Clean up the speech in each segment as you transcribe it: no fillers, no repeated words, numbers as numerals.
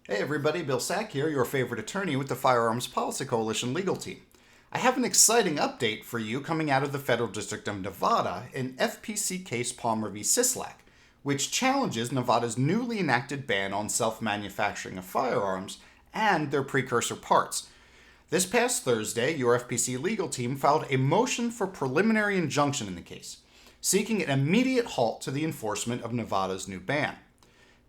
Hey everybody, Bill Sack here, your favorite attorney with the Firearms Policy Coalition legal team. I have an exciting update for you coming out of the Federal District of Nevada in FPC case Palmer v. Sisolak, which challenges Nevada's newly enacted ban on self-manufacturing of firearms and their precursor parts. This past Thursday, your FPC legal team filed a motion for preliminary injunction in the case, seeking an immediate halt to the enforcement of Nevada's new ban.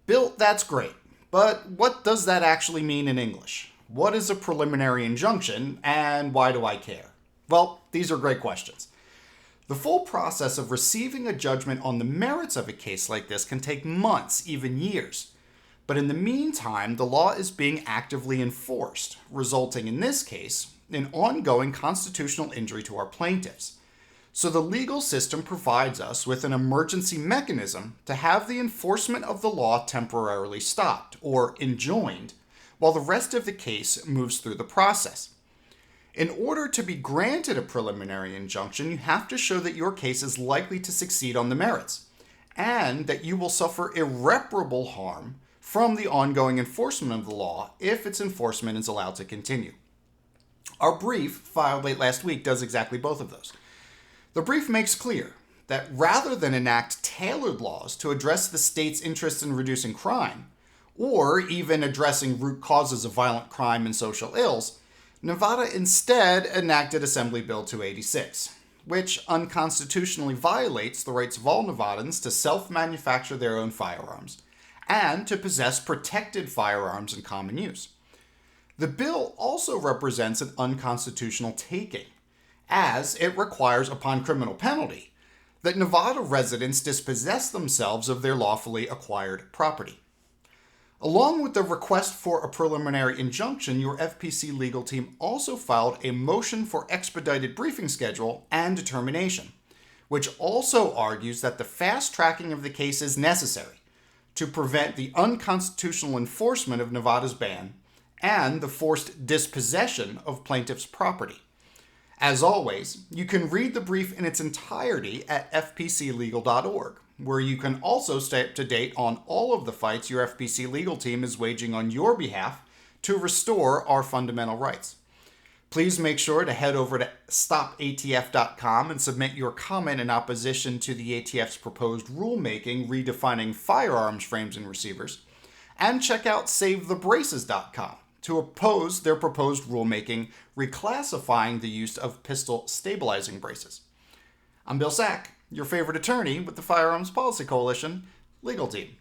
Bill, that's great. But what does that actually mean in English? What is a preliminary injunction, and why do I care? Well, these are great questions. The full process of receiving a judgment on the merits of a case like this can take months, even years. But in the meantime, the law is being actively enforced, resulting in this case in ongoing constitutional injury to our plaintiffs. So the legal system provides us with an emergency mechanism to have the enforcement of the law temporarily stopped or enjoined while the rest of the case moves through the process. In order to be granted a preliminary injunction, you have to show that your case is likely to succeed on the merits and that you will suffer irreparable harm from the ongoing enforcement of the law if its enforcement is allowed to continue. Our brief, filed late last week, does exactly both of those. The brief makes clear that rather than enact tailored laws to address the state's interest in reducing crime, or even addressing root causes of violent crime and social ills, Nevada instead enacted Assembly Bill 286, which unconstitutionally violates the rights of all Nevadans to self-manufacture their own firearms and to possess protected firearms in common use. The bill also represents an unconstitutional taking, as it requires, upon criminal penalty, that Nevada residents dispossess themselves of their lawfully acquired property. Along with the request for a preliminary injunction, your FPC legal team also filed a motion for expedited briefing schedule and determination, which also argues that the fast tracking of the case is necessary to prevent the unconstitutional enforcement of Nevada's ban and the forced dispossession of plaintiffs' property. As always, you can read the brief in its entirety at fpclegal.org, where you can also stay up to date on all of the fights your FPC legal team is waging on your behalf to restore our fundamental rights. Please make sure to head over to stopatf.com and submit your comment in opposition to the ATF's proposed rulemaking redefining firearms frames and receivers, and check out savethebraces.com to oppose their proposed rulemaking reclassifying the use of pistol stabilizing braces. I'm Bill Sack, your favorite attorney with the Firearms Policy Coalition legal team.